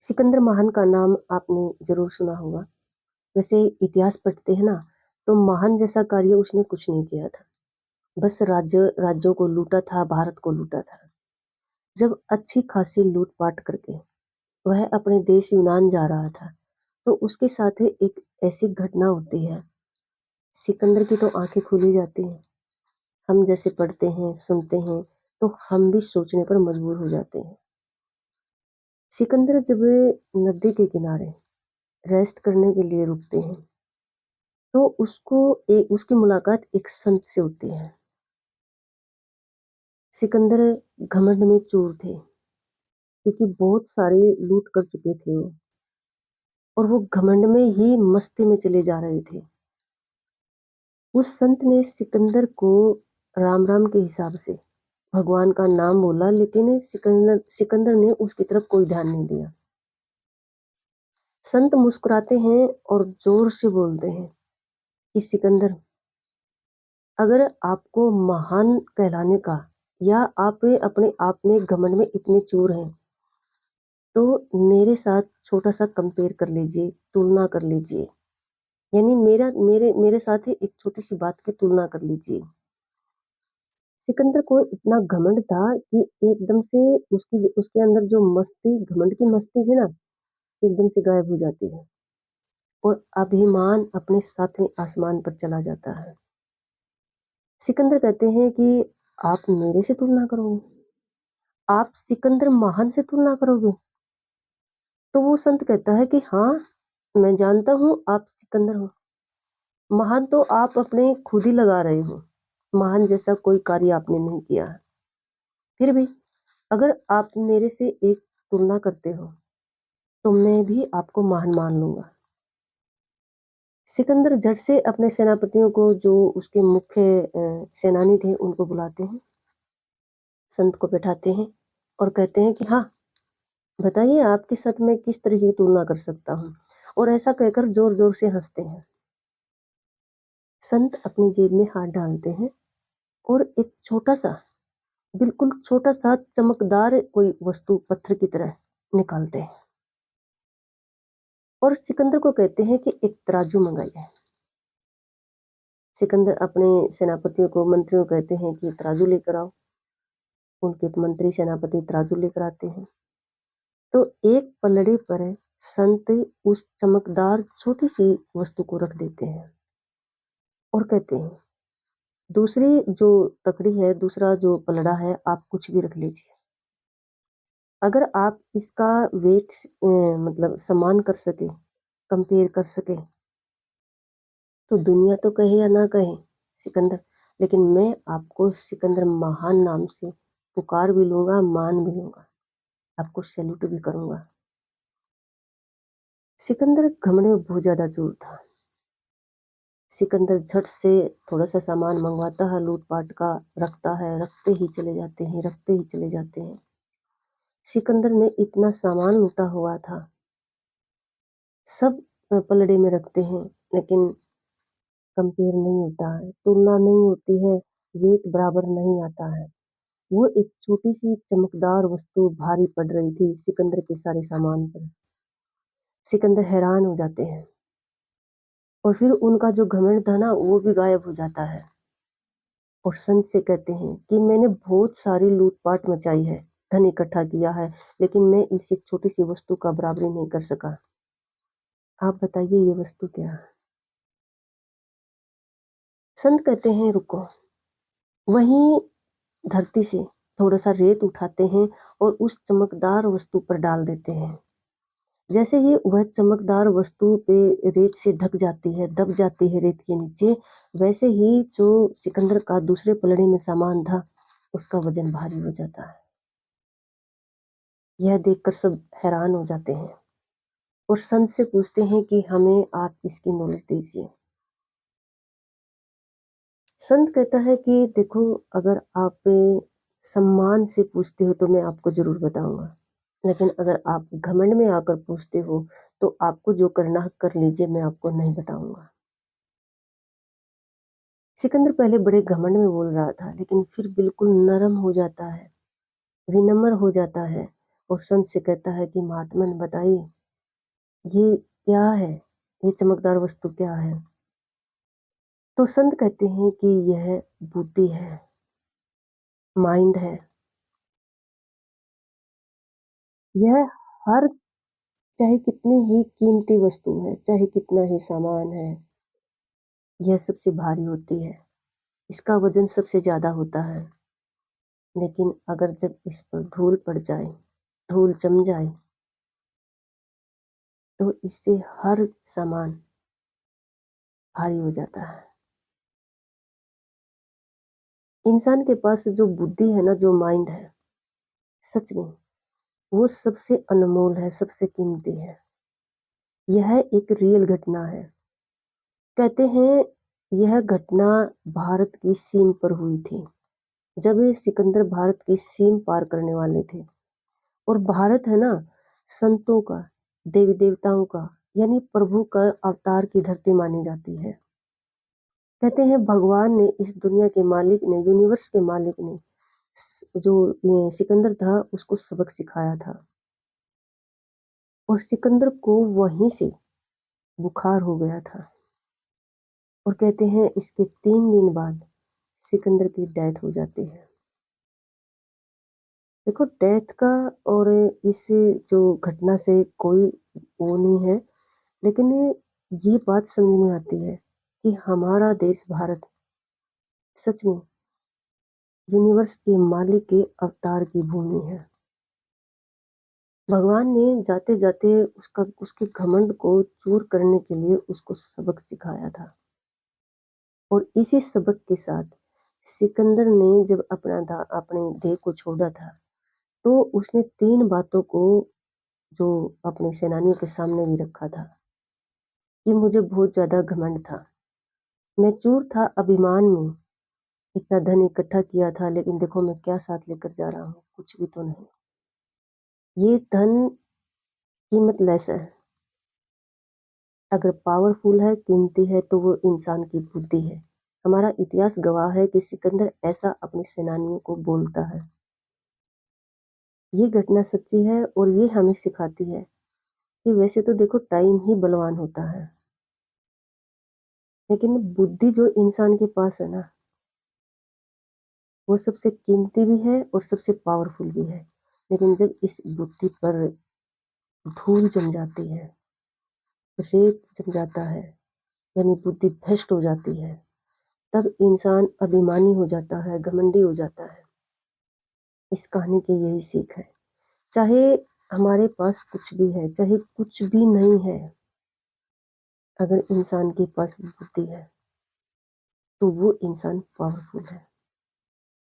सिकंदर महान का नाम आपने ज़रूर सुना होगा। वैसे इतिहास पढ़ते हैं ना, तो महान जैसा कार्य उसने कुछ नहीं किया था। बस राज्यों को लूटा था, भारत को लूटा था। जब अच्छी खासी लूट-पाट करके वह अपने देश यूनान जा रहा था, तो उसके साथ ही एक ऐसी घटना होती है, सिकंदर की तो आँखें खुल ही जाती हैं। हम जैसे पढ़ते हैं, सुनते हैं, तो हम भी सोचने पर मजबूर हो जाते हैं। सिकंदर जब नदी के किनारे रेस्ट करने के लिए रुकते हैं, तो उसकी मुलाकात एक संत से होती है। सिकंदर घमंड में चूर थे, क्योंकि बहुत सारे लूट कर चुके थे वो, और वो घमंड में ही मस्ती में चले जा रहे थे। उस संत ने सिकंदर को राम राम के हिसाब से भगवान का नाम बोला, लेकिन सिकंदर ने उसकी तरफ कोई ध्यान नहीं दिया। संत मुस्कुराते हैं और जोर से बोलते हैं कि सिकंदर, अगर आपको महान कहलाने का, या आप अपने आप में घमंड में इतने चूर हैं, तो मेरे साथ छोटा-सा कंपेयर कर लीजिए, तुलना कर लीजिए। यानी मेरा मेरे मेरे साथ ही एक छोटी-सी बात की तुलना कर लीजिए। सिकंदर को इतना घमंड था कि एकदम से उसके अंदर जो मस्ती, घमंड की मस्ती थी ना, एकदम से गायब हो जाती है, और अभिमान अपने साथ में आसमान पर चला जाता है। सिकंदर कहते हैं कि आप मेरे से तुलना करोगे? आप सिकंदर महान से तुलना करोगे? तो वो संत कहता है कि हाँ, मैं जानता हूँ आप सिकंदर हो। महान तो आप अपने खुद ही लगा रहे हो। महान जैसा कोई कार्य आपने नहीं किया है। फिर भी अगर आप मेरे से एक तुलना करते हो, तो मैं भी आपको महान मान लूँगा। सिकंदर झट से अपने सेनापतियों को, जो उसके मुख्य सेनानी थे, उनको बुलाते हैं, संत को बैठाते हैं और कहते हैं कि हाँ, बताइए आपके साथ मैं किस तरह की तुलना कर सकता हूँ? और ऐसा कहकर ज़ोर-ज़ोर से हँसते हैं। संत अपनी जेब में हाथ डालते हैं और एक छोटा-सा, बिल्कुल छोटा-सा चमकदार कोई वस्तु पत्थर की तरह निकालते हैं, और सिकंदर को कहते हैं कि एक तराजू मँगाइए। सिकंदर अपने सेनापतियों को, मंत्रियों को कहते हैं कि तराजू लेकर आओ। उनके मंत्री सेनापति तराजू लेकर आते हैं। तो एक पलड़े पर संत उस चमकदार छोटी-सी वस्तु को रख देते हैं और कहते हैं, दूसरी जो तकड़ी है, दूसरा जो पलड़ा है, आप कुछ भी रख लीजिए। अगर आप इसका वेट मतलब समान कर सके, कंपेयर कर सके, तो दुनिया तो कहे या ना कहे सिकंदर, लेकिन मैं आपको सिकंदर महान नाम से पुकार भी लूँगा, मान भी लूँगा, आपको सैल्यूट भी करूँगा। सिकंदर घमंड में बहुत ज़्यादा चूर था। सिकंदर झट से थोड़ा-सा सामान मँगवाता है लूट-पाट का, रखता है, रखते ही चले जाते हैं, रखते ही चले जाते हैं। सिकंदर ने इतना सामान लूटा हुआ था, सब पलड़े में रखते हैं, लेकिन कंपेयर नहीं होता है, तुलना नहीं होती है, वेट बराबर नहीं आता है। वो एक छोटी-सी चमकदार वस्तु भारी पड़ रही थी सिकंदर के सारे सामान पर। सिकंदर हैरान हो जाते हैं, और फिर उनका जो घमंड था ना, वो भी गायब हो जाता है, और संत से कहते हैं कि मैंने बहुत सारी लूट-पाट मचाई है, धन इकट्ठा किया है, लेकिन मैं इस एक छोटी-सी वस्तु का बराबरी नहीं कर सका। आप बताइए ये वस्तु क्या है? संत कहते हैं रुको। वहीं धरती से थोड़ा-सा रेत उठाते हैं और उस चमकदार वस्तु पर डाल देते हैं। जैसे ही वह चमकदार वस्तु पे रेत से ढक जाती है, दब जाती है रेत के नीचे, वैसे ही जो सिकंदर का दूसरे पलड़े में सामान था, उसका वज़न भारी हो जाता है। यह देखकर सब हैरान हो जाते हैं और संत से पूछते हैं कि हमें आप इसकी नॉलेज दीजिए। संत कहता है कि देखो, अगर आप सम्मान से पूछते हो तो मैं आपको ज़रूर बताऊँगा। लेकिन अगर आप घमंड में आकर पूछते हो, तो आपको जो करना है कर लीजिए, मैं आपको नहीं बताऊँगा। सिकंदर पहले बड़े घमंड में बोल रहा था, लेकिन फिर बिल्कुल नरम हो जाता है, विनम्र हो जाता है, और संत से कहता है कि महात्मन बताइए, ये क्या है? ये चमकदार वस्तु क्या है? तो संत कहते हैं कि यह बुद्धि है, माइंड है। यह हर चाहे कितनी ही कीमती वस्तु है, चाहे कितना ही सामान है, यह सबसे भारी होती है। इसका वजन सबसे ज़्यादा होता है। लेकिन अगर जब इस पर धूल पड़ जाए, धूल जम जाए, तो इससे हर सामान भारी हो जाता है। इंसान के पास जो बुद्धि है ना, जो माइंड है, सच में वो सबसे अनमोल है, सबसे कीमती है। यह एक रियल घटना है। कहते हैं यह घटना भारत की सीम पर हुई थी। जब ये सिकंदर भारत की सीम पार करने वाले थे, और भारत है ना, संतों का, देवी देवताओं का, यानी प्रभु का अवतार की धरती मानी जाती है। कहते हैं भगवान ने, इस दुनिया के मालिक ने, यूनिवर्स के मालिक ने जो ये सिकंदर था उसको सबक सिखाया था, और सिकंदर को वहीं से बुखार हो गया था। और कहते हैं इसके 3 दिन बाद सिकंदर की डेथ हो जाती है। देखो डेथ का और इस जो घटना से कोई वो नहीं है, लेकिन ये बात समझ में आती है कि हमारा देश भारत सच में यूनिवर्स के मालिक के अवतार की भूमि है। भगवान ने जाते जाते उसके घमंड को चूर करने के लिए उसको सबक सिखाया था, और इसी सबक के साथ सिकंदर ने जब अपने देह को छोड़ा था, तो उसने 3 बातों को जो अपने सेनानियों के सामने भी रखा था कि मुझे बहुत ज्यादा घमंड था, मैं चूर था अभिमान में, इतना धन इकट्ठा किया था, लेकिन देखो मैं क्या साथ लेकर जा रहा हूँ, कुछ भी तो नहीं। ये धन कीमतलेस है। अगर पावरफुल है, कीमती है, तो वो इंसान की बुद्धि है। हमारा इतिहास गवाह है कि सिकंदर ऐसा अपने सेनानियों को बोलता है। ये घटना सच्ची है, और ये हमें सिखाती है कि वैसे तो देखो टाइम ही बलवान होता है, लेकिन बुद्धि जो इंसान के पास है ना, वो सबसे कीमती भी है और सबसे पावरफुल भी है। लेकिन जब इस बुद्धि पर धूल जम जाती है, रेत जम जाता है, यानी बुद्धि भ्रष्ट हो जाती है, तब इंसान अभिमानी हो जाता है, घमंडी हो जाता है। इस कहानी की यही सीख है। चाहे हमारे पास कुछ भी है, चाहे कुछ भी नहीं है, अगर इंसान के पास बुद्धि है तो वो इंसान पावरफुल है।